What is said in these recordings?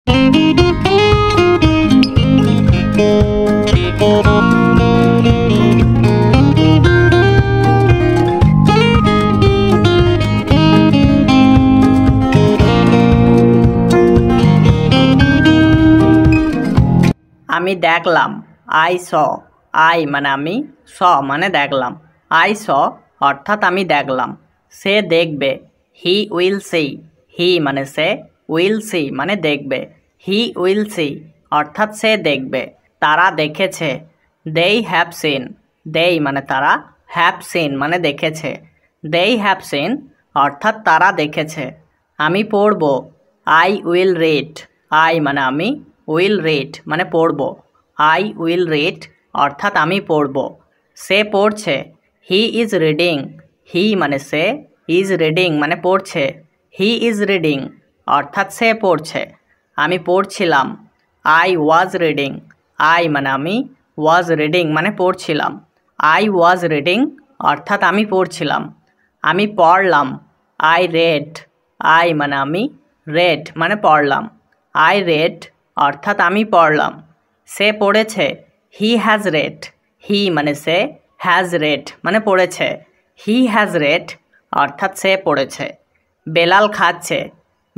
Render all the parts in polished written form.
আমি দেখলাম, I saw. I মানে আমি, স মানে দেখলাম। আই স অর্থাৎ আমি দেখলাম। সে দেখবে, হি উইল সি। হি মানে সে, উইল সি মানে দেখবে। হি উইল সি অর্থাৎ সে দেখবে। তারা দেখেছে, দেই হ্যাভ সিন। দেই মানে তারা, হ্যাভ সিন মানে দেখেছে। দেই হ্যাভ সিন অর্থাৎ তারা দেখেছে। আমি পড়ব, আই উইল রিড। আই মানে আমি, উইল রিড মানে পড়ব। আই উইল রিড অর্থাৎ আমি পড়ব। সে পড়ছে, হি ইজ রিডিং। হি মানে সে, ইজ রিডিং মানে পড়ছে। হি ইজ রিডিং অর্থাৎ সে পড়ছে। আমি পড়ছিলাম, আই ওয়াজ রিডিং। আই মানে আমি, ওয়াজ রিডিং মানে পড়ছিলাম। আই ওয়াজ রিডিং অর্থাৎ আমি পড়ছিলাম। আমি পড়লাম, আই রেড। আই মানে আমি, রেড মানে পড়লাম। আই রেড অর্থাৎ আমি পড়লাম। সে পড়েছে, হি হ্যাজ রেড। হি মানে সে, হ্যাজ রেড মানে পড়েছে। হি হ্যাজ রেড অর্থাৎ সে পড়েছে। বেলাল খাচ্ছে,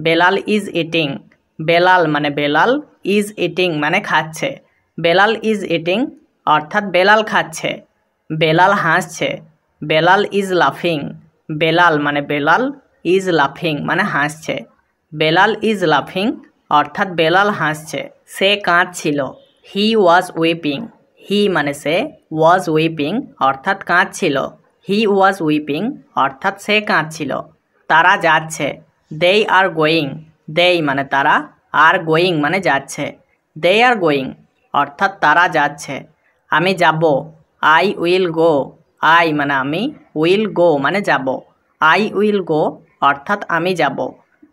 বেলাল ইজ ইটিং। বেলাল মানে বেলাল, ইজ ইটিং মানে খাচ্ছে। বেলাল ইজ ইটিং অর্থাৎ বেলাল খাচ্ছে। বেলাল হাসছে, বেলাল ইজ লাফিং। বেলাল মানে বেলাল, ইজ লাফিং মানে হাসছে। বেলাল ইজ লাফিং অর্থাৎ বেলাল হাসছে। সে কাঁদছিল, হি ওয়াজ উইপিং। হি মানে সে, ওয়াজ উইপিং অর্থাৎ কাঁদছিল। হি ওয়াজ উইপিং অর্থাৎ সে কাঁদছিল। তারা যাচ্ছে, দেই আর গোয়িং। দেই মানে তারা, আর গোয়িং মানে যাচ্ছে। দে আর গোয়িং অর্থাৎ তারা যাচ্ছে। আমি যাব, আই উইল গো। আই মানে আমি, উইল গো মানে যাব। আই উইল গো অর্থাৎ আমি যাব।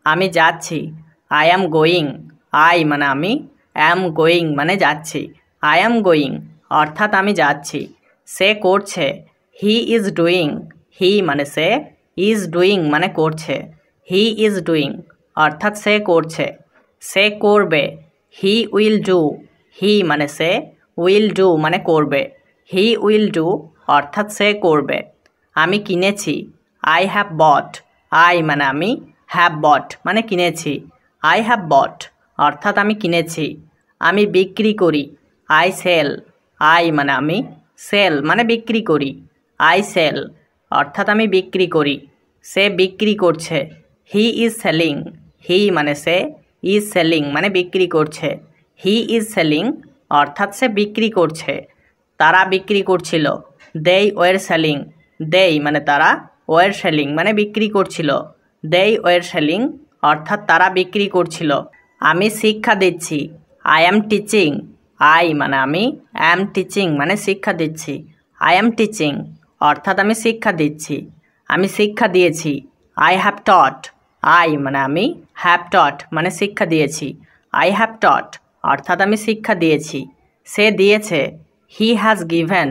আমি যাচ্ছি, আই অ্যাম গোয়িং। আই মানে আমি, অ্যাম গোয়িং মানে যাচ্ছি। আই অ্যাম গোয়িং অর্থাৎ আমি যাচ্ছি। সে করছে, হি ইজ ডুইং। হি মানে সে, ইজ ডুইং মানে করছে। হি ইজ ডুইং অর্থাৎ সে করছে। সে করবে, হি উইল ডু। হি মানে সে, উইল ডু মানে করবে। হি উইল ডু অর্থাৎ সে করবে। আমি কিনেছি, আই হ্যাভ বট। আই মানে আমি, হ্যাভ বট মানে কিনেছি। আই হ্যাভ বট অর্থাৎ আমি কিনেছি। আমি বিক্রি করি, আই সেল। আই মানে আমি, সেল মানে বিক্রি করি। আই সেল অর্থাৎ আমি বিক্রি করি। সে বিক্রি করছে, হি ইজ সেলিং। হি মানে সে, ইজ সেলিং মানে বিক্রি করছে। হি ইজ সেলিং অর্থাৎ সে বিক্রি করছে। তারা বিক্রি করছিল, দেই ওয়ার সেলিং। দেই মানে তারা, ওয়ার সেলিং মানে বিক্রি করছিল। দেই ওয়ার সেলিং অর্থাৎ তারা বিক্রি করছিল। আমি শিক্ষা দিচ্ছি, আই অ্যাম টিচিং। আই মানে আমি, অ্যাম টিচিং মানে শিক্ষা দিচ্ছি। আই অ্যাম টিচিং অর্থাৎ আমি শিক্ষা দিচ্ছি। আমি শিক্ষা দিয়েছি, আই হ্যাভ টট। আই মানে আমি, হ্যাভ টট মানে শিক্ষা দিয়েছি। আই হ্যাভ টট অর্থাৎ আমি শিক্ষা দিয়েছি। সে দিয়েছে, হি হ্যাজ গিভেন।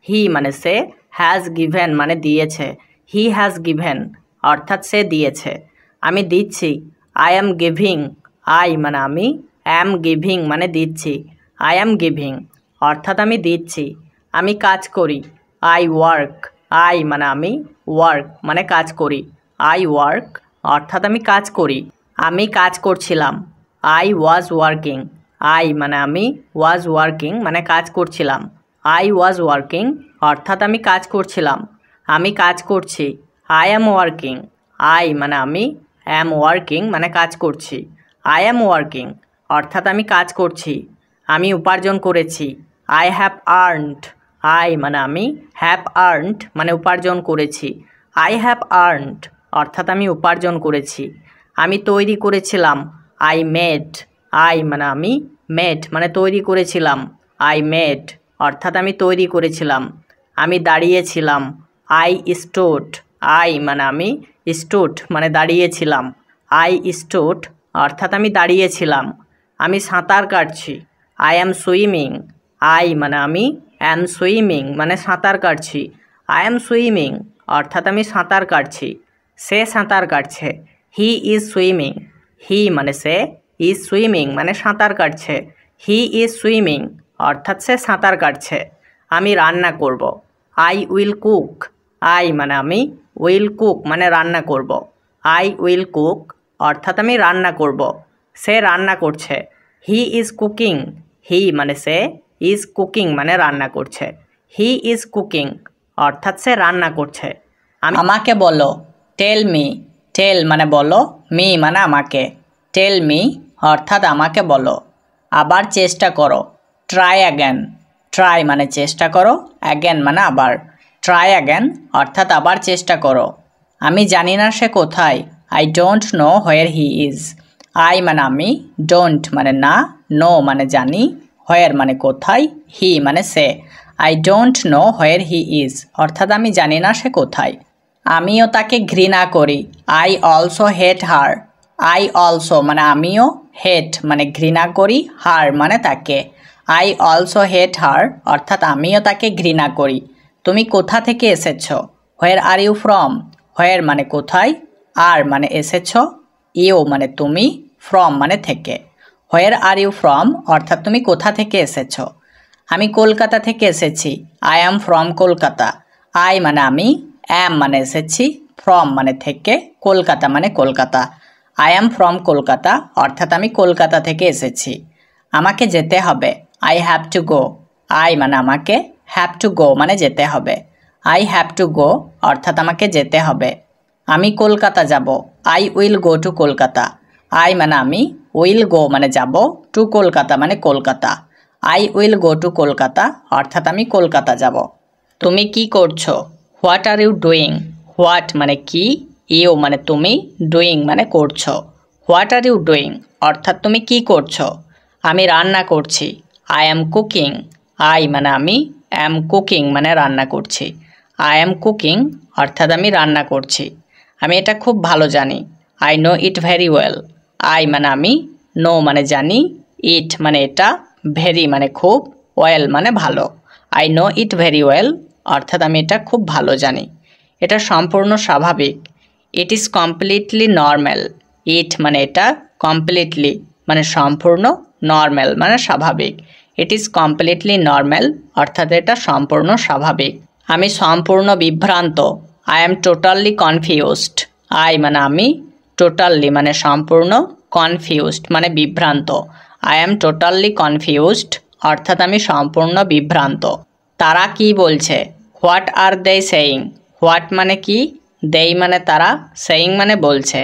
হি মানে সে, হ্যাজ গিভেন মানে দিয়েছে। হি হ্যাজ গিভেন অর্থাৎ সে দিয়েছে। আমি দিচ্ছি, আই অ্যাম গিভিং। আই মানে আমি, অ্যাম গিভিং মানে দিচ্ছি। আই অ্যাম গিভিং অর্থাৎ আমি দিচ্ছি। আমি কাজ করি, আই ওয়ার্ক। আই মানে আমি, ওয়ার্ক মানে কাজ করি। আই ওয়ার্ক অর্থাৎ আমি কাজ করি। আমি কাজ করছিলাম, আই ওয়াজ ওয়ার্কিং। আই মানে আমি, ওয়াজ ওয়ার্কিং মানে কাজ করছিলাম। আই ওয়াজ ওয়ার্কিং অর্থাৎ আমি কাজ করছিলাম। আমি কাজ করছি, আই অ্যাম ওয়ার্কিং। আই মানে আমি, অ্যাম ওয়ার্কিং মানে কাজ করছি। আই অ্যাম ওয়ার্কিং অর্থাৎ আমি কাজ করছি। আমি উপার্জন করেছি, আই হ্যাভ আর্নড। আই মানে আমি, হ্যাভ আর্নড মানে উপার্জন করেছি। আই হ্যাভ আর্নড অর্থাৎ আমি উপার্জন করেছি। আমি তৈরি করেছিলাম, আই মেড। আই মানে আমি, মেড মানে তৈরি করেছিলাম। আই মেড অর্থাৎ আমি তৈরি করেছিলাম। আমি দাঁড়িয়েছিলাম, আই স্টুড। আই মানে আমি, স্টুড মানে দাঁড়িয়েছিলাম। আই স্টুড অর্থাৎ আমি দাঁড়িয়েছিলাম। আমি সাঁতার কাটছি, আই অ্যাম সুইমিং। আই মানে আমি, অ্যাম সুইমিং মানে সাঁতার কাটছি। আই অ্যাম সুইমিং অর্থাৎ আমি সাঁতার কাটছি। সে সাঁতার কাটছে, হি ইজ সুইমিং। হি মানে সে, ইজ সুইমিং মানে সাঁতার কাটছে। হি ইজ সুইমিং অর্থাৎ সে সাঁতার কাটছে। আমি রান্না করব। I will cook. আই মানে আমি, উইল কুক মানে রান্না করব। আই উইল কুক অর্থাৎ আমি রান্না করব। সে রান্না করছে। He is cooking. হি মানে সে, ইজ কুকিং মানে রান্না করছে। হি ইজ কুকিং অর্থাৎ সে রান্না করছে। আমাকে বলো। Tell me. টেল মানে বলো, মি মানে আমাকে। টেল মি অর্থাৎ আমাকে বলো। আবার চেষ্টা করো। Try again. ট্রাই মানে চেষ্টা করো, অ্যাগেন মানে আবার। ট্রাই অ্যাগেন অর্থাৎ আবার চেষ্টা করো। আমি জানি না সে কোথায়। I don't know where he is. I মানে আমি, ডোন্ট মানে না, নো মানে জানি, হোয়ার মানে কোথায়, হি মানে সে। I don't know where he is অর্থাৎ আমি জানি না সে কোথায়। আমিও তাকে ঘৃণা করি। I also hate her. I also মানে আমিও, হেট মানে ঘৃণা করি, হার মানে তাকে। আই অলসো হেট হার অর্থাৎ আমিও তাকে ঘৃণা করি। তুমি কোথা থেকে এসেছো? হোয়ার আর ইউ ফ্রম। হোয়ার মানে কোথায়, আর মানে এসেছো, ইউ মানে তুমি, ফ্রম মানে থেকে। হোয়ার আর ইউ ফ্রম অর্থাৎ তুমি কোথা থেকে এসেছো। আমি কলকাতা থেকে এসেছি। I am from Kolkata. I মানে আমি, অ্যাম মানে এসেছি, ফ্রম মানে থেকে, কলকাতা মানে Kolkata. I am from Kolkata অর্থাৎ আমি কলকাতা থেকে এসেছি। আমাকে যেতে হবে। I have to go. I মানে আমাকে, হ্যাভ টু গো মানে যেতে হবে। আই হ্যাভ টু গো অর্থাৎ আমাকে যেতে হবে। আমি কলকাতা যাব। I will go to Kolkata. I মানে আমি, উইল গো মানে যাব, টু কলকাতা মানে Kolkata. I will go to Kolkata অর্থাৎ আমি কলকাতা যাব। তুমি কি করছো? What are you doing. What মানে কি, ইউ মানে তুমি, ডুইং মানে করছো। হোয়াট আর ইউ ডুইং অর্থাৎ তুমি কি করছো। আমি রান্না করছি। I am cooking. আই মানে আমি, অ্যাম কুকিং মানে রান্না করছি। আই অ্যাম কুকিং অর্থাৎ আমি রান্না করছি। আমি এটা খুব ভালো জানি। I know it very well. I মানে আমি, নো মানে জানি, ইট মানে এটা, ভেরি মানে খুব, ওয়েল মানে ভালো। I know it very well অর্থাৎ আমি এটা খুব ভালো জানি। এটা সম্পূর্ণ স্বাভাবিক। It is completely normal. It মানে এটা, কমপ্লিটলি মানে সম্পূর্ণ, নর্মাল মানে স্বাভাবিক। ইট ইজ কমপ্লিটলি নর্মাল অর্থাৎ এটা সম্পূর্ণ স্বাভাবিক। আমি সম্পূর্ণ বিভ্রান্ত। I am totally confused. I মানে আমি, টোটালি মানে সম্পূর্ণ, কনফিউজড মানে বিভ্রান্ত। আই অ্যাম টোটালি কনফিউজড অর্থাৎ আমি সম্পূর্ণ বিভ্রান্ত। তারা কি বলছে? What are they saying. What মানে কি, দেই মানে তারা, সেইং মানে বলছে।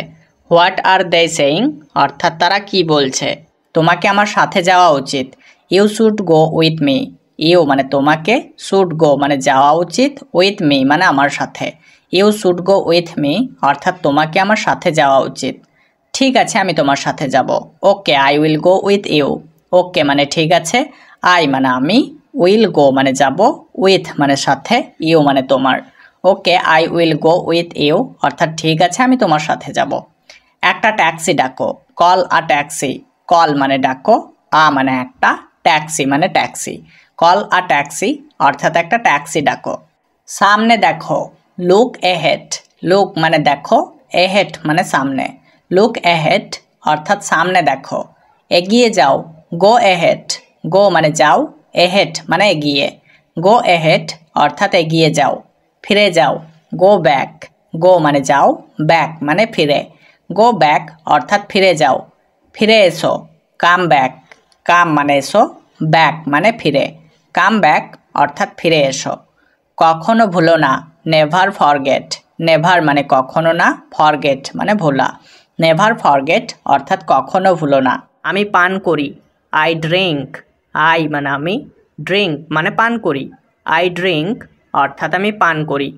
হোয়াট আর দে সেইং অর্থাৎ তারা কি বলছে। তোমাকে আমার সাথে যাওয়া উচিত। You should go with me. You মানে তোমাকে, শুড গো মানে যাওয়া উচিত, উইথ মি মানে আমার সাথে। You should go with me অর্থাৎ তোমাকে আমার সাথে যাওয়া উচিত। ঠিক আছে আমি তোমার সাথে যাব। Okay I will go with you. Okay মানে ঠিক আছে, আই মানে আমি, উইল গো মানে যাব, উইথ মানে সাথে, ইউ মানে তোমার। Okay I will go with you অর্থাৎ ঠিক আছে আমি তোমার সাথে যাব। একটা ট্যাক্সি ডাকো। কল আ ট্যাক্সি। কল মানে ডাকো, আ মানে একটা, ট্যাক্সি মানে ট্যাক্সি। কল আ ট্যাক্সি অর্থাৎ একটা ট্যাক্সি ডাকো। সামনে দেখো। Look ahead. লুক মানে দেখো, এহেড মানে সামনে। লুক এহেড অর্থাৎ সামনে দেখো। এগিয়ে যাও। গো এহেড। গো মানে যাও, এহেড মানে এগিয়ে। গো এহেড অর্থাৎ এগিয়ে যাও। ফিরে যাও। Go back. গো মানে যাও, ব্যাক মানে ফিরে। গো ব্যাক অর্থাৎ ফিরে যাও। ফিরে এসো। Come back. কাম মানে এসো, ব্যাক মানে ফিরে। কাম ব্যাক অর্থাৎ ফিরে এসো। কখনো ভুলো না। Never forget. নেভার মানে কখনো না, ফরগেট মানে ভোলা। নেভার ফরগেট অর্থাৎ কখনো ভুলো না। আমি পান করি। I drink. আই মানে আমি, ড্রিঙ্ক মানে পান করি। আই ড্রিঙ্ক অর্থাৎ আমি পান করি।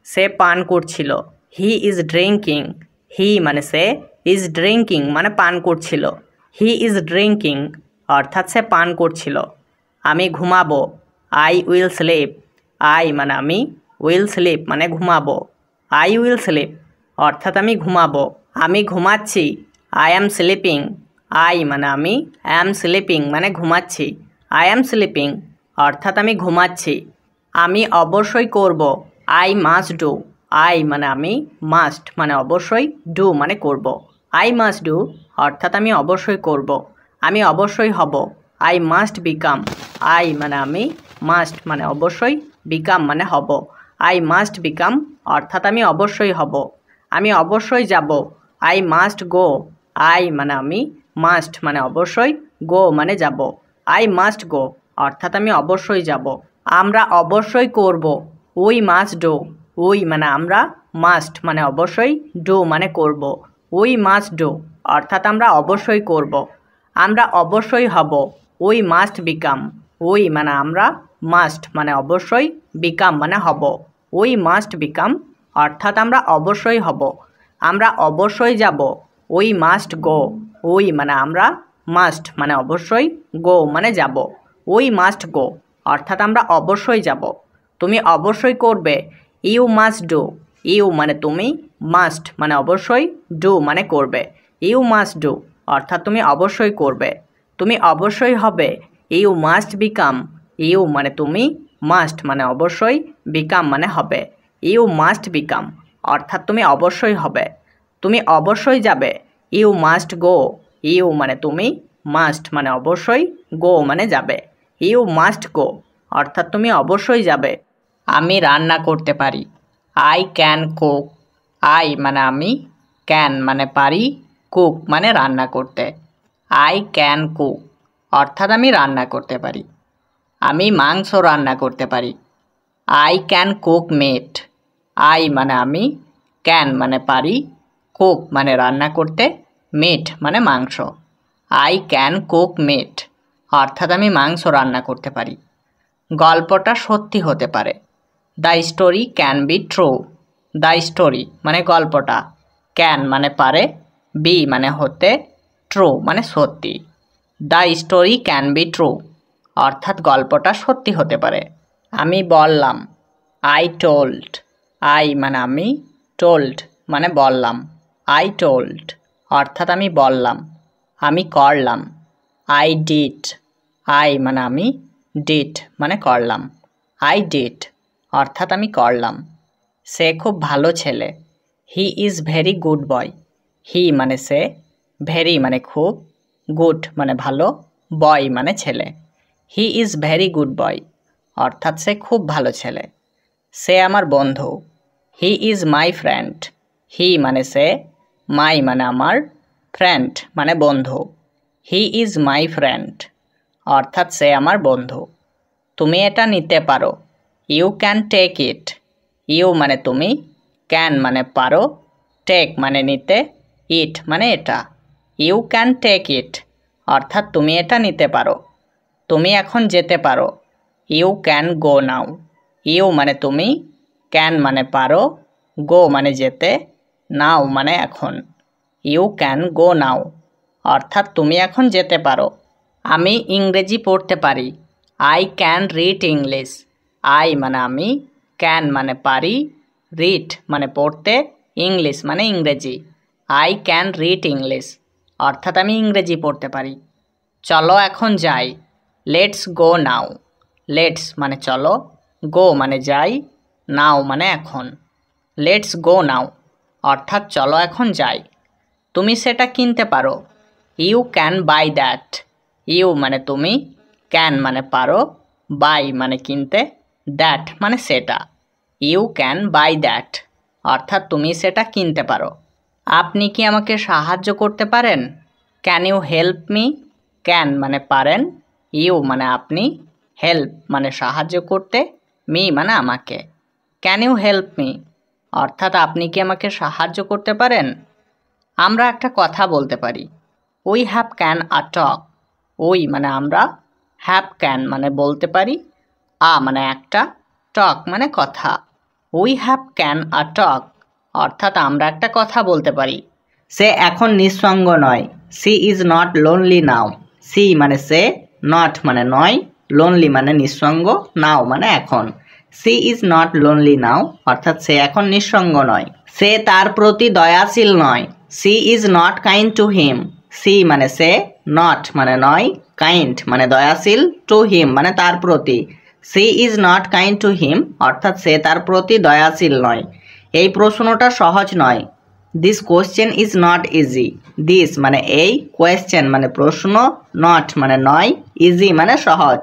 সে পান করছিল। He is drinking. হি মানে সে, ইজ ড্রিঙ্কিং মানে পান করছিল। হি ইজ ড্রিঙ্কিং অর্থাৎ সে পান করছিল। আমি ঘুমাবো। I will slip. আই মানে আমি, উইল স্লিপ মানে ঘুমাবো। আই উইল স্লিপ অর্থাৎ আমি ঘুমাবো। আমি ঘুমাচ্ছি। I am sleeping. আই মানে আমি, অ্যাম স্লিপিং মানে ঘুমাচ্ছি। আই অ্যাম স্লিপিং অর্থাৎ আমি ঘুমাচ্ছি। আমি অবশ্যই করব। I must do. আই মানে আমি, মাস্ট মানে অবশ্যই, ডু মানে করব। আই মাস্ট ডু অর্থাৎ আমি অবশ্যই করব, আমি অবশ্যই হব। আই মাস্ট বিকাম, আই মানে আমি, মাস্ট মানে অবশ্যই, বিকাম মানে হব। আই মাস্ট বিকাম অর্থাৎ আমি অবশ্যই হব, আমি অবশ্যই যাব। আই মাস্ট গো, আই মানে আমি, মাস্ট মানে অবশ্যই, গো মানে যাব। আই মাস্ট গো অর্থাৎ আমি অবশ্যই যাব। আমরা অবশ্যই করব, উই মাস্ট ডু, উই মানে আমরা, মাস্ট মানে অবশ্যই, ডু মানে করব। উই মাস্ট ডু অর্থাৎ আমরা অবশ্যই করব। আমরা অবশ্যই হব, উই মাস্ট বিকাম, উই মানে আমরা, মাস্ট মানে অবশ্যই, বিকাম মানে হব। উই মাস্ট বিকাম অর্থাৎ আমরা অবশ্যই হব। আমরা অবশ্যই যাব, উই মাস্ট গো, উই মানে আমরা, মাস্ট মানে অবশ্যই, গো মানে যাব। উই মাস্ট গো অর্থাৎ আমরা অবশ্যই যাব। তুমি অবশ্যই করবে, ইউ মাস্ট ডু, ইউ মানে তুমি, মাস্ট মানে অবশ্যই, ডু মানে করবে। ইউ মাস্ট ডু অর্থাৎ তুমি অবশ্যই করবে। তুমি অবশ্যই হবে, ইউ মাস্ট বিকাম, ইউ মানে তুমি, মাস্ট মানে অবশ্যই, বিকাম মানে হবে। ইউ মাস্ট বিকাম অর্থাৎ তুমি অবশ্যই হবে। তুমি অবশ্যই যাবে, ইউ মাস্ট গো, ইউ মানে তুমি, মাস্ট মানে অবশ্যই, গো মানে যাবে। ইউ মাস্ট গো অর্থাৎ তুমি অবশ্যই যাবে। আমি রান্না করতে পারি, আই ক্যান কুক, আই মানে আমি, ক্যান মানে পারি, কুক মানে রান্না করতে। আই ক্যান কুক অর্থাৎ আমি রান্না করতে পারি। আমি মাংস রান্না করতে পারি, I can cook meat, I মানে আমি, ক্যান মানে পারি, কুক মানে রান্না করতে, মিট মানে মাংস। আই ক্যান কুক মিট অর্থাৎ আমি মাংস রান্না করতে পারি। গল্পটা সত্যি হতে পারে, the story can be true, the story মানে গল্পটা, ক্যান মানে পারে, বি মানে হতে, ট্রু মানে সত্যি। The story can be true অর্থাৎ গল্পটা সত্যি হতে পারে। আমি বললাম, আই টোল্ড, আই মানে আমি, টোল্ড মানে বললাম, আই টোল্ড অর্থাৎ আমি বললাম। আমি করলাম, আই ডিড, আই মানে আমি, ডিড মানে করলাম, আই ডিড অর্থাৎ আমি করলাম। সে খুব ভালো ছেলে, he is very good boy, he মানে সে, ভেরি মানে খুব, গুড মানে ভালো, বয় মানে ছেলে। হি ইজ ভেরি গুড বয় অর্থাৎ সে খুব ভালো ছেলে। সে আমার বন্ধু, হি ইজ মাই ফ্রেন্ড, হি মানে সে, মাই মানে আমার, ফ্রেন্ড মানে বন্ধু। হি ইজ মাই ফ্রেন্ড অর্থাৎ সে আমার বন্ধু। তুমি এটা নিতে পারো, you can take it, you মানে তুমি, ক্যান মানে পারো, টেক মানে নিতে, ইট মানে এটা। ইউ ক্যান টেক ইট অর্থাৎ তুমি এটা নিতে পারো। তুমি এখন যেতে পারো, you can go now, you মানে তুমি, ক্যান মানে পারো, গো মানে যেতে, নাও মানে এখন। ইউ ক্যান গো নাও অর্থাৎ তুমি এখন যেতে পারো। আমি ইংরেজি পড়তে পারি, I can read English, I মানে আমি, ক্যান মানে পারি, রিড মানে পড়তে, ইংলিশ মানে ইংরেজি। আই ক্যান রিড ইংলিশ অর্থাৎ আমি ইংরেজি পড়তে পারি। চলো এখন যাই, লেটস গো নাও, লেটস মানে চলো, গো মানে যাই, নাও মানে এখন। লেটস গো নাও অর্থাৎ চলো এখন যাই। তুমি সেটা কিনতে পারো, you can buy that, you মানে তুমি, ক্যান মানে পারো, বাই মানে কিনতে, দ্যাট মানে সেটা। ইউ ক্যান বাই দ্যাট অর্থাৎ তুমি সেটা কিনতে পারো। আপনি কি আমাকে সাহায্য করতে পারেন, can you help me, can মানে পারেন, ইউ মানে আপনি, হেল্প মানে সাহায্য করতে, মি মানে আমাকে। ক্যান ইউ হেল্প মি অর্থাৎ আপনি কি আমাকে সাহায্য করতে পারেন। আমরা একটা কথা বলতে পারি, we have can a talk, we মানে আমরা, হ্যাভ ক্যান মানে বলতে পারি, আ মানে একটা, টক মানে কথা। উই হ্যাভ ক্যান আ টক অর্থাৎ আমরা একটা কথা বলতে পারি। সে এখন নিঃসঙ্গ নয়, she is not lonely now, she মানে সে, নট মানে নয়, লোনলি মানে নিঃসঙ্গ, নাও মানে এখন। সি ইজ নট লোনলি নাও অর্থাৎ সে এখন নিঃসঙ্গ নয়। সে তার প্রতি দয়াশীল নয়, she is not kind to him, she মানে সে, নট মানে নয়, কাইন্ড মানে দয়াশীল, টু হিম মানে তার প্রতি। She is not kind to him অর্থাৎ সে তার প্রতি দয়াশীল নয়। এই প্রশ্নটা সহজ নয়, this question is not easy. This মানে এই, কোয়েশ্চেন মানে প্রশ্ন, নট মানে নয়, ইজি মানে সহজ।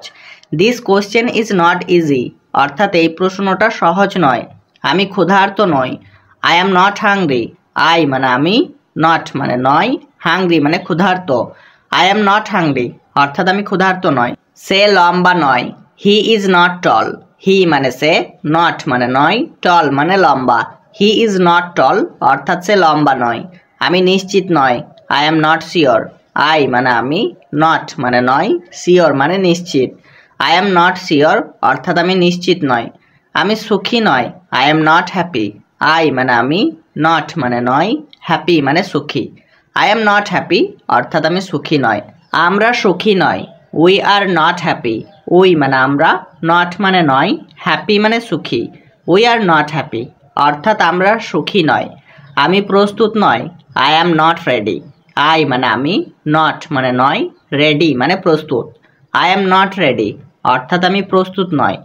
This question is not easy অর্থাৎ এই প্রশ্নটা সহজ নয়। আমি ক্ষুধার্ত নই। I am not hungry. I মানে আমি, নট মানে নয়, হাংরি মানে ক্ষুধার্ত। আই অ্যাম নট হাংরি অর্থাৎ আমি ক্ষুধার্ত নয়। সে লম্বা নয়। হি ইজ নট টল। হি মানে সে, নট মানে নয়, টল মানে লম্বা। হি ইজ নট টল অর্থাৎ সে লম্বা নয়। আমি নিশ্চিত নয়। I am not sure. I মানে আমি, নট মানে নয়, শিওর মানে নিশ্চিত। আই অ্যাম নট শিওর অর্থাৎ আমি নিশ্চিত নয়। আমি সুখী নয়। I am not happy. I মানে আমি, নট মানে নয়, হ্যাপি মানে সুখী। আই অ্যাম নট হ্যাপি অর্থাৎ আমি সুখী নয়। আমরা সুখী নয়। We are not happy. We মানে আমরা, নট মানে নয়, হ্যাপি মানে সুখী। উই আর নট হ্যাপি অর্থাৎ আমরা সুখী নয়। আমি প্রস্তুত নয়। I am not ready. I মানে আমি, নট মানে নয়, রেডি মানে প্রস্তুত। আই অ্যাম নট রেডি অর্থাৎ আমি প্রস্তুত নয়।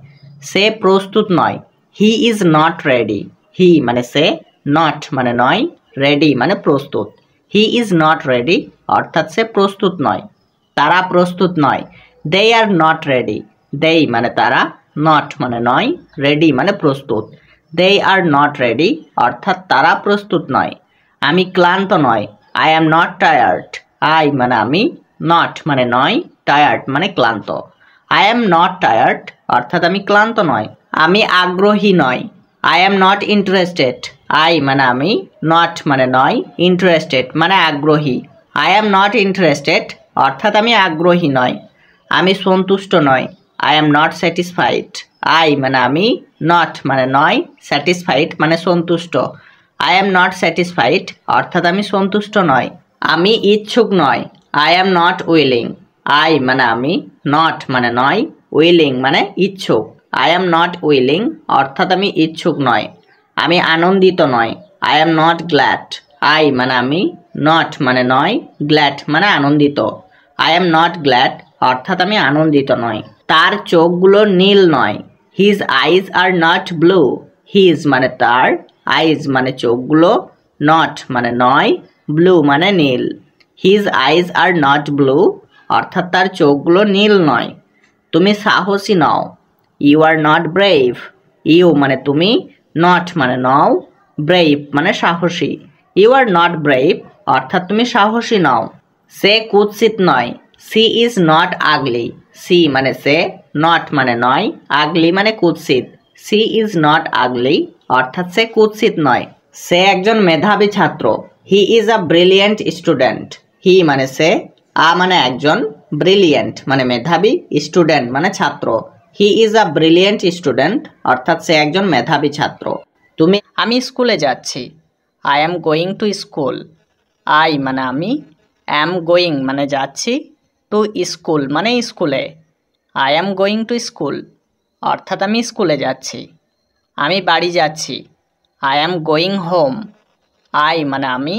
সে প্রস্তুত নয়। He is not ready. He মানে সে, নট মানে নয়, রেডি মানে প্রস্তুত। হি ইজ নট রেডি অর্থাৎ সে প্রস্তুত নয়। তারা প্রস্তুত নয়। দে আর নট রেডি। দেই মানে তারা, নট মানে নয়, রেডি মানে প্রস্তুত। দে আর নট রেডি অর্থাৎ তারা প্রস্তুত নয়। আমি ক্লান্ত নয়। I am not tired. I মানে আমি, নট মানে নয়, টায়ার্ড মানে ক্লান্ত। আই অ্যাম নট টায়ার্ড অর্থাৎ আমি ক্লান্ত নয়। আমি আগ্রহী নয়। I am not interested. I মানে আমি, নট মানে নয়, ইন্টারেস্টেড মানে আগ্রহী। আই অ্যাম নট ইন্টারেস্টেড অর্থাৎ আমি আগ্রহী নয়। আমি সন্তুষ্ট নয়। I am not satisfied. I মানে আমি, নট মানে নয়, স্যাটিসফাইড মানে সন্তুষ্ট। আই অ্যাম নট স্যাটিসফাইড অর্থাৎ আমি সন্তুষ্ট নয়। আমি ইচ্ছুক নয়। I am not willing. I মানে আমি, নট মানে নয়, উইলিং মানে ইচ্ছুক। আই অ্যাম নট উইলিং অর্থাৎ আমি ইচ্ছুক নয়। আমি আনন্দিত নয়। I am not glad. I মানে আমি, নট মানে নয়, গ্ল্যাড মানে আনন্দিত। আই অ্যাম নট গ্ল্যাড অর্থাৎ আমি আনন্দিত নয়। তার চোখগুলো নীল নয়। His eyes are not blue. His মানে তার, আইজ মানে চোখগুলো, নট মানে নয়, ব্লু মানে নীল। His eyes are not blue অর্থাৎ তার চোখগুলো নীল নয়। তুমি সাহসী নও। You are not brave. You মানে তুমি, নট মানে নও, ব্রেভ মানে সাহসী। ইউ আর নট ব্রেভ অর্থাৎ তুমি সাহসী নও। সে কুৎসিত নয়। She is not ugly. She মানে সে, নট মানে নয়, আগলি মানে কুৎসিত। সি ইজ নট আগলি অর্থাৎ সে কুৎসিত নয়। সে একজন মেধাবী ছাত্র। He is a brilliant student. He মানে সে, আ মানে একজন, ব্রিলিয়েন্ট মানে মেধাবী, স্টুডেন্ট মানে ছাত্র। He is a brilliant student অর্থাৎ সে একজন মেধাবী ছাত্র। আমি স্কুলে যাচ্ছি। I am going to school. I মানে আমি, অ্যাম গোয়িং মানে যাচ্ছি, টু স্কুল মানে স্কুলে। I am going to school অর্থাৎ আমি স্কুলে যাচ্ছি। আমি বাড়ি যাচ্ছি। I am going home. I মানে আমি,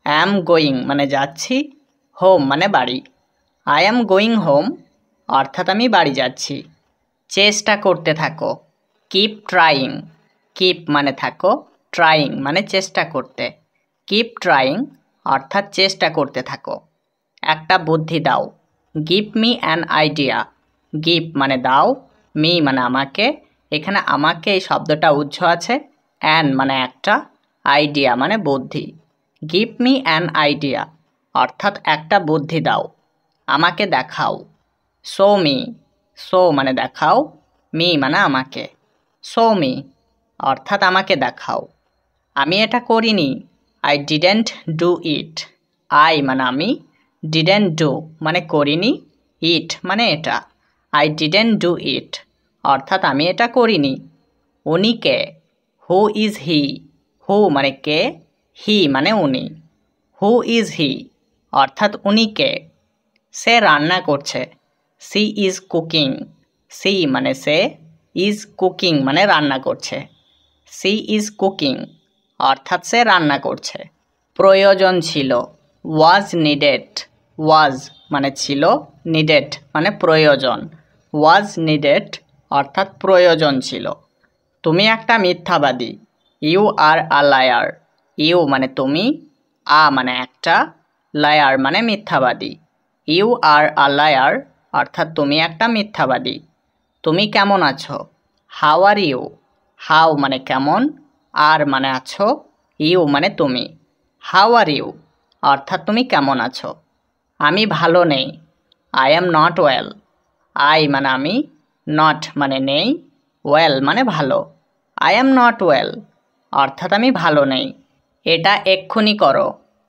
অ্যাম গোয়িং মানে যাচ্ছি, হোম মানে বাড়ি। আই অ্যাম গোয়িং হোম অর্থাৎ আমি বাড়ি যাচ্ছি। চেষ্টা করতে থাকো। Keep trying. কিপ মানে থাকো, ট্রাইং মানে চেষ্টা করতে। কিপ ট্রাইং অর্থাৎ চেষ্টা করতে থাকো। একটা বুদ্ধি দাও। Give me an idea. Give মানে দাও, মি মানে আমাকে, এখানে আমাকে এই শব্দটা উজ্জ্ব আছে, অ্যান মানে একটা, আইডিয়া মানে বুদ্ধি। গিভ মি অ্যান আইডিয়া অর্থাৎ একটা বুদ্ধি দাও। আমাকে দেখাও। Show me. শো মানে দেখাও, মি মানে আমাকে। শো মি অর্থাৎ আমাকে দেখাও। আমি এটা করিনি। I didn't do it. I মানে আমি, ডিডেন্ট ডু মানে করিনি, ইট মানে এটা। আই ডিডেন্ট ডু ইট অর্থাৎ আমি এটা করিনি। উনি কে? Who is he. হু মানে কে, হি মানে উনি। হু ইজ হি অর্থাৎ উনি কে? সে রান্না করছে। C is cooking. সি মানে সে, ইজ কুকিং মানে রান্না করছে। সি ইজ কুকিং অর্থাৎ সে রান্না করছে। প্রয়োজন ছিল। ওয়াজ নিডেড। ওয়াজ মানে ছিল, নিডেড মানে প্রয়োজন। ওয়াজ নিডেড অর্থাৎ প্রয়োজন ছিল। তুমি একটা মিথ্যাবাদী। You are a liar. You মানে তুমি, আ মানে একটা, লায়ার মানে মিথ্যাবাদী। ইউ আর আ লায়ার অর্থাৎ তুমি একটা মিথ্যাবাদী। তুমি কেমন আছো? How are you. হাউ মানে কেমন, আর মানে আছো, ইউ মানে তুমি। হাউ আর ইউ অর্থাৎ তুমি কেমন আছো। আমি ভালো নেই, I am not well. I মানে আমি, নট মানে নেই, ওয়েল মানে ভালো। আই অ্যাম নট ওয়েল অর্থাৎ আমি ভালো নেই। এটা এক্ষুনি করো,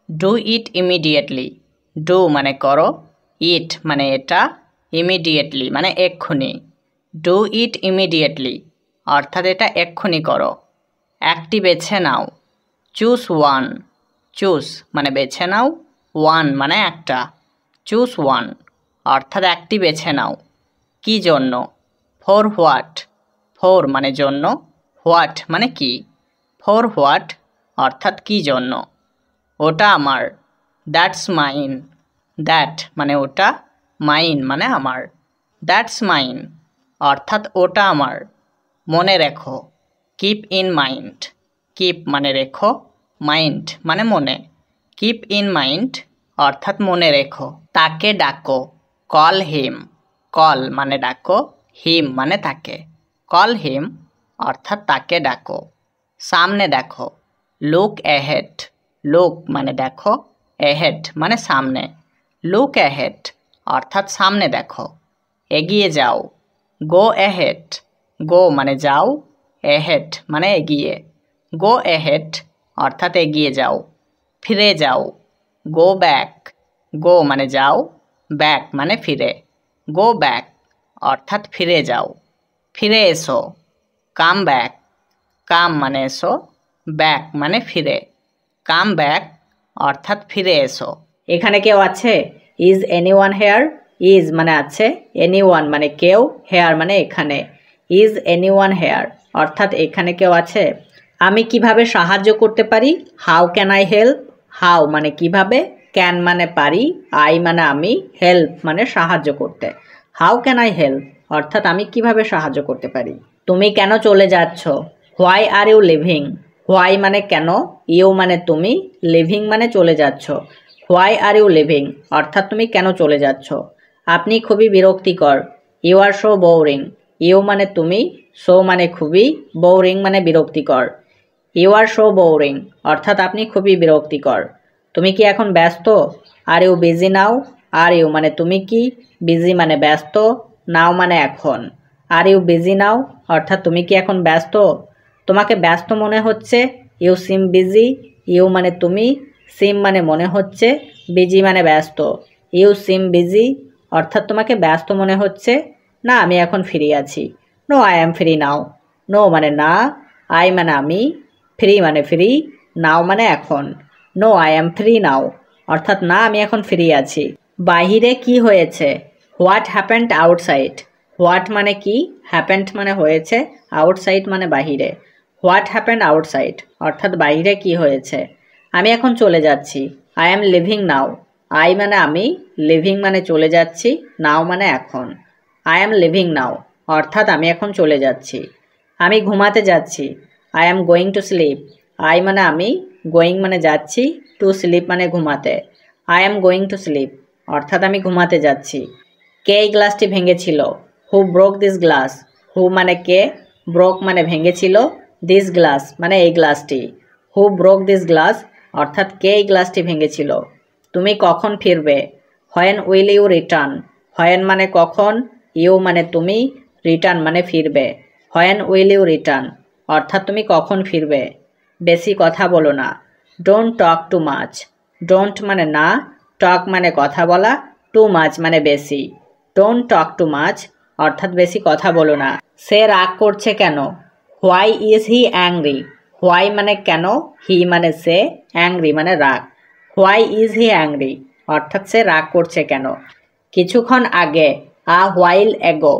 ডু ইট ইমিডিয়েটলি। ডু মানে করো, ইট মানে এটা, ইমিডিয়েটলি মানে এক্ষুনি। ডু ইট ইমিডিয়েটলি অর্থাৎ এটা এক্ষুনি করো। একটি বেছে নাও, চুজ ওয়ান। চুজ মানে বেছে নাও, ওয়ান মানে একটা। চুজ ওয়ান অর্থাৎ একটি বেছে নাও। কি জন্য? For what. ফর মানে জন্য, হোয়াট মানে কি। ফর হোয়াট অর্থাৎ কি জন্য। ওটা আমার, দ্যাটস মাইন। দ্যাট মানে ওটা, মাইন মানে আমার। দ্যাটস মাইন অর্থাৎ ওটা আমার। মনে রেখো, কিপ ইন মাইন্ড। কিপ মানে রেখো, মাইন্ড মানে মনে। কিপ ইন মাইন্ড অর্থাৎ মনে রেখো। তাকে ডাকো, কল হিম। কল মানে ডাকো, হিম মানে তাকে। কল হিম অর্থাৎ তাকে ডাকো। সামনে দেখো, লুক অ্যাহেড। লুক মানে দেখো, অ্যাহেড মানে সামনে। লুক অ্যাহেড অর্থাৎ সামনে দেখো। এগিয়ে যাও, গো অ্যাহেড। গো মানে যাও, অ্যাহেড মানে এগিয়ে। গো অ্যাহেড অর্থাৎ এগিয়ে যাও। ফিরে যাও, গো ব্যাক। গো মানে যাও, ব্যাক মানে ফিরে। গো ব্যাক অর্থাৎ ফিরে যাও। ফিরে এসো, কাম ব্যাক। কাম মানে এসো, ব্যাক মানে ফিরে। কাম ব্যাক অর্থাৎ ফিরে এসো। এখানে কেউ আছে? Is anyone hair. ইজ মানে আছে, এনিওয়ান মানে কেউ, হেয়ার মানে এখানে। ইজ এনিওয়ান হেয়ার অর্থাৎ এখানে কেউ আছে। আমি কিভাবে সাহায্য করতে পারি? How can I help. How মানে কিভাবে, ক্যান মানে পারি, আই মানে আমি, হেল্প মানে সাহায্য করতে। হাউ ক্যান আই হেল্প অর্থাৎ আমি কিভাবে সাহায্য করতে পারি। তুমি কেন চলে যাচ্ছ? Why are you leaving. Why মানে কেন, ইউ মানে তুমি, লিভিং মানে চলে যাচ্ছ। হোয়াই আর ইউ লিভিং অর্থাৎ তুমি কেন চলে যাচ্ছ। আপনি খুবই বিরক্তিকর, you are so boring. You মানে তুমি, সো মানে খুবই, বোরিং মানে বিরক্তিকর। ইউ আর সো বোরিং অর্থাৎ আপনি খুবই বিরক্তিকর। তুমি কি এখন ব্যস্ত? Are you busy now. Are you মানে তুমি কি, বিজি মানে ব্যস্ত, নাও মানে এখন। আর ইউ বিজি নাও অর্থাৎ তুমি কি এখন ব্যস্ত? তোমাকে ব্যস্ত মনে হচ্ছে, ইউ সিম বিজি। ইউ মানে তুমি, সিম মানে মনে হচ্ছে, বিজি মানে ব্যস্ত। ইউ সিম বিজি অর্থাৎ তোমাকে ব্যস্ত মনে হচ্ছে। না, আমি এখন ফ্রি আছি। No I am free now. No মানে না, আই মানে আমি, ফ্রি মানে ফ্রি, নাও মানে এখন। No I am free now অর্থাৎ না, আমি এখন ফ্রি আছি। বাহিরে কি হয়েছে? What happened outside. হোয়াট মানে কি, হ্যাপেন্ড মানে হয়েছে, আউটসাইড মানে বাহিরে। হোয়াট হ্যাপেন্ড আউটসাইড অর্থাৎ বাহিরে কি হয়েছে। আমি এখন চলে যাচ্ছি, I am living now. I মানে আমি, লিভিং মানে চলে যাচ্ছি, নাও মানে এখন। আই অ্যাম লিভিং নাও অর্থাৎ আমি এখন চলে যাচ্ছি। আমি ঘুমাতে যাচ্ছি, I am going to sleep. I মানে আমি, গোয়িং মানে যাচ্ছি, টু স্লিপ মানে ঘুমাতে। I am going to sleep অর্থাৎ আমি ঘুমাতে যাচ্ছি। কে এই গ্লাসটি ভেঙেছিল? Who broke this glass. Who মানে কে, ব্রোক মানে ভেঙেছিল, দিস গ্লাস মানে এই গ্লাসটি। হু ব্রোক দিস গ্লাস অর্থাৎ কে এই গ্লাসটি ভেঙেছিল। তুমি কখন ফিরবে? When will you return. When মানে কখন, ইউ মানে তুমি, রিটার্ন মানে ফিরবে। হোয়েন উইল ইউ রিটার্ন অর্থাৎ তুমি কখন ফিরবে। বেশি কথা বলো না, don't talk too much. Don't মানে না, টক মানে কথা বলা, টু মাচ মানে বেশি। ডোন্ট টক টু মাচ অর্থাৎ বেশি কথা বলো না। সে রাগ করছে কেন? Why is he angry. Why মানে কেন, হি মানে সে, অ্যাংরি মানে রাগ। হোয়াই ইজ হি অ্যাংরি অর্থাৎ সে রাগ করছে কেন। কিছুক্ষণ আগে, আ হোয়াইল এগো।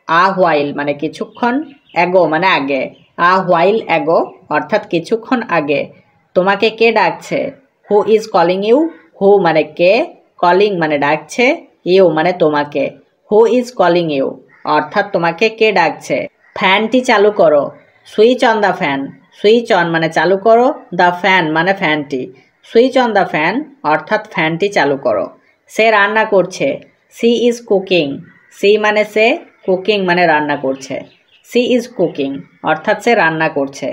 আ হোয়াইল মানে কিছুক্ষণ, এগো মানে আগে। আ হোয়াইল এগো অর্থাৎ কিছুক্ষণ আগে। তোমাকে কে ডাকছে? Who is calling you. Who মানে কে, কলিং মানে ডাকছে, ইউ মানে তোমাকে। হু ইজ কলিং ইউ অর্থাৎ তোমাকে কে ডাকছে। ফ্যানটি চালু করো, switch on the fan. Switch on মানে চালু করো, দ্য ফ্যান মানে ফ্যানটি। সুইচ অন দ্য ফ্যান অর্থাৎ ফ্যানটি চালু করো। সে রান্না করছে, সি ইজ কুকিং। সি মানে সে, কুকিং মানে রান্না করছে। সি ইজ কুকিং অর্থাৎ সে রান্না করছে।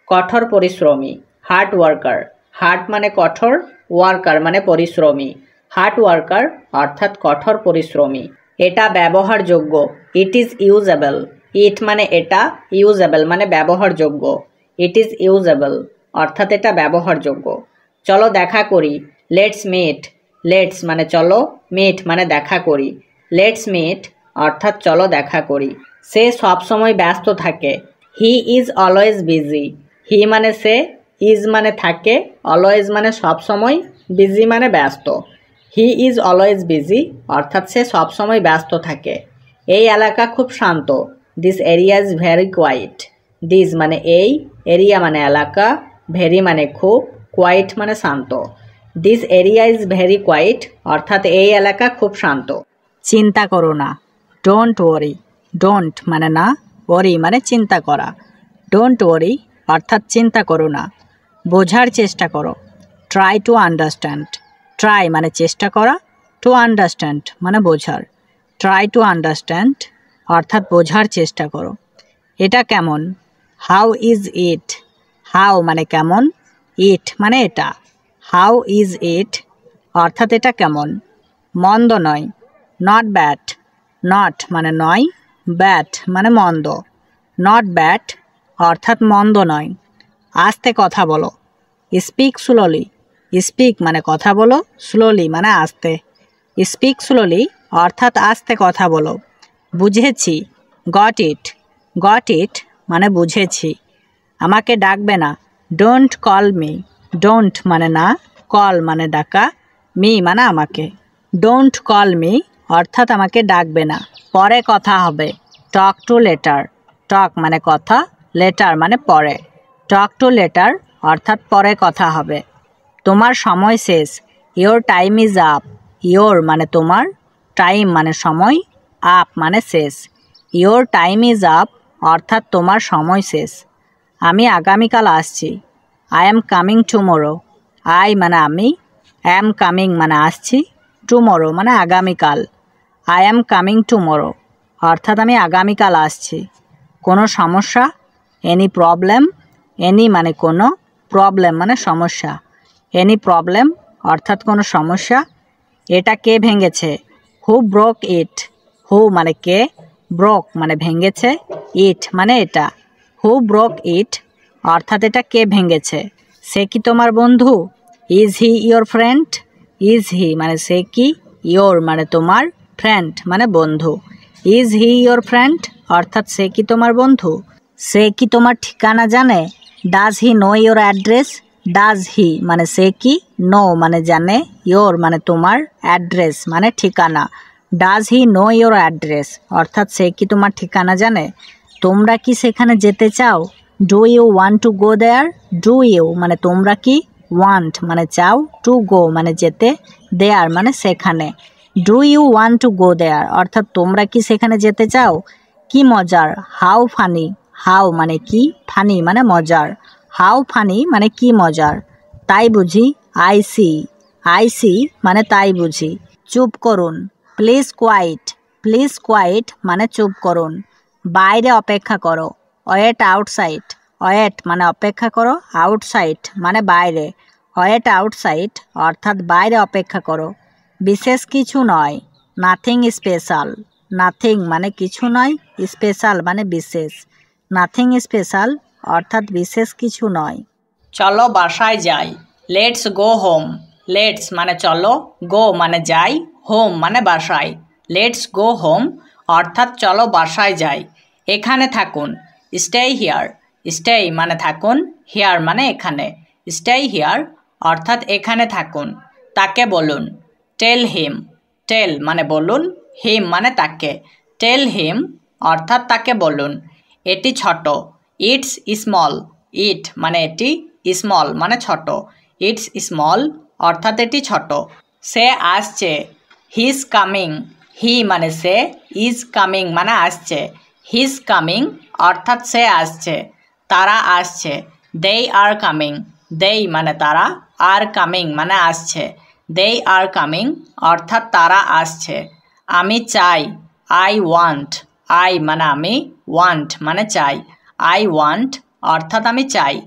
কঠোর পরিশ্রমী, হার্ড ওয়ার্কার। হার্ড মানে কঠোর, ওয়ার্কার মানে পরিশ্রমী। হার্ড ওয়ার্কার অর্থাৎ কঠোর পরিশ্রমী। এটা ব্যবহারযোগ্য, ইট ইজ ইউজেবল। ইট মানে এটা, ইউজেবল মানে ব্যবহারযোগ্য। ইট ইজ ইউজেবল অর্থাৎ এটা ব্যবহারযোগ্য। চলো দেখা করি, লেটস মিট। লেটস মানে চলো, মিট মানে দেখা করি। লেটস মিট অর্থাৎ চলো দেখা করি। সে সবসময় ব্যস্ত থাকে, হি ইজ অলওয়েজ বিজি। হি মানে সে, ইজ মানে থাকে, অলওয়েজ মানে সবসময়, বিজি মানে ব্যস্ত। হি ইজ অলওয়েজ বিজি অর্থাৎ সে সবসময় ব্যস্ত থাকে। এই এলাকা খুব শান্ত, this area is very quiet. This মানে এই, এরিয়া মানে এলাকা, ভেরি মানে খুব, কোয়াইট মানে শান্ত। This area is very quiet অর্থাৎ এই এলাকা খুব শান্ত। চিন্তা করো না, ডোন্ট ওয়ারি। ডোন্ট মানে না, ওয়ারি মানে চিন্তা করা। ডোন্ট ওয়ারি অর্থাৎ চিন্তা করো না। বোঝার চেষ্টা করো, ট্রাই টু আন্ডারস্ট্যান্ড। ট্রাই মানে চেষ্টা করা, টু আন্ডারস্ট্যান্ড মানে বোঝার। ট্রাই টু আন্ডারস্ট্যান্ড অর্থাৎ বোঝার চেষ্টা করো। এটা কেমন, হাউ ইজ ইট। হাউ মানে কেমন, ইট মানে এটা। হাউ ইজ ইট অর্থাৎ এটা কেমন। মন্দ নয়, নট ব্যাড। নট মানে নয়, ব্যাড মানে মন্দ। নট ব্যাড অর্থাৎ মন্দ নয়। আস্তে কথা বলো, স্পিক স্লোলি। স্পিক মানে কথা বলো, স্লোলি মানে আস্তে। স্পিক স্লোলি অর্থাৎ আস্তে কথা বলো। বুঝেছি, গট ইট। গট ইট মানে বুঝেছি। আমাকে ডাকবে না, ডোন্ট কল মি। ডোন্ট মানে না, কল মানে ডাকা, মি মানে আমাকে। ডোন্ট কল মি অর্থাৎ আমাকে ডাকবে না। পরে কথা হবে, টক টু লেটার। টক মানে কথা, লেটার মানে পরে। টক টু লেটার অর্থাৎ পরে কথা হবে। তোমার সময় শেষ, your time is up. Your মানে তোমার, টাইম মানে সময়, আপ মানে শেষ। ইয়োর টাইম ইজ আপ অর্থাৎ তোমার সময় শেষ। আমি আগামীকাল আসছি, I am coming tomorrow. I মানে আমি, অ্যাম কামিং মানে আসছি, টুমোরো মানে আগামীকাল। আই অ্যাম কামিং টুমোরো অর্থাৎ আমি আগামীকাল আসছি। কোনো সমস্যা, এনি প্রবলেম। এনি মানে কোনো, প্রবলেম মানে সমস্যা। এনি প্রবলেম অর্থাৎ কোনো সমস্যা। এটা কে ভেঙেছে, হু ব্রোক ইট। হু মানে কে, ব্রোক মানে ভেঙেছে, ইট মানে এটা। হু ব্রোক ইট অর্থাৎ এটা কে ভেঙেছে। সে কি তোমার বন্ধু, is he your friend. Is he মানে সে কি, ইয়োর মানে তোমার, ফ্রেন্ড মানে বন্ধু। ইজ হি ইয়োর ফ্রেন্ড অর্থাৎ সে কি তোমার বন্ধু। সে কি তোমার ঠিকানা জানে, does he know your address. Does he মানে সে কি, নো মানে জানে, ইয়োর মানে তোমার, অ্যাড্রেস মানে ঠিকানা। Does he know your address অর্থাৎ সে কি তোমার ঠিকানা জানে। তোমরা কি সেখানে যেতে চাও, do you want to go there. Do you মানে তোমরা কি, ওয়ান্ট মানে চাও, টু গো মানে যেতে, দেয়ার মানে সেখানে। Do you want to go there অর্থাৎ তোমরা কি সেখানে যেতে চাও। কি মজার, হাউ ফানি। হাউ মানে কি, ফানি মানে মজার। হাউ ফানি মানে কি মজার। তাই বুঝি, আই সি। আই সি মানে তাই বুঝি। চুপ করুন, প্লিজ কোয়াইট। প্লিজ কোয়াইট মানে চুপ করুন। বাইরে অপেক্ষা করো, ওয়েট আউটসাইড। ওয়েট মানে অপেক্ষা করো, আউটসাইড মানে বাইরে। ওয়েট আউটসাইড অর্থাৎ বাইরে অপেক্ষা করো। বিশেষ কিছু নয়, নাথিং স্পেশাল। নাথিং মানে কিছু নয়, স্পেশাল মানে বিশেষ। নাথিং স্পেশাল অর্থাৎ বিশেষ কিছু নয়। চলো বাসায় যাই, লেটস গো হোম। লেটস মানে চলো, গো মানে যাই, হোম মানে বাসায়। লেটস গো হোম অর্থাৎ চলো বাসায় যাই। এখানে থাকুন, স্টে হিয়ার। স্টে মানে থাকুন, হিয়ার মানে এখানে। স্টে হিয়ার অর্থাৎ এখানে থাকুন। তাকে বলুন, টেল হিম। টেল মানে বলুন, হিম মানে তাকে। টেল হিম অর্থাৎ তাকে বলুন। এটি ছোট, ইটস স্মল। ইট মানে এটি, স্মল মানে ছোট। ইটস স্মল অর্থাৎ এটি ছোট। সে আসছে, হি ইজ কামিং। হি মানে সে, ইজ কামিং মানে আসছে। হি ইজ কামিং অর্থাৎ সে আসছে। তারা আসছে, দে আর কামিং, দেই মানে তারা, আর কামিং মানে আসছে। দে আর কামিং অর্থাৎ তারা আসছে। আমি চাই, আই ওয়ান্ট, আই মানে আমি, ওয়ান্ট মানে চাই। আই ওয়ান্ট অর্থাৎ আমি চাই।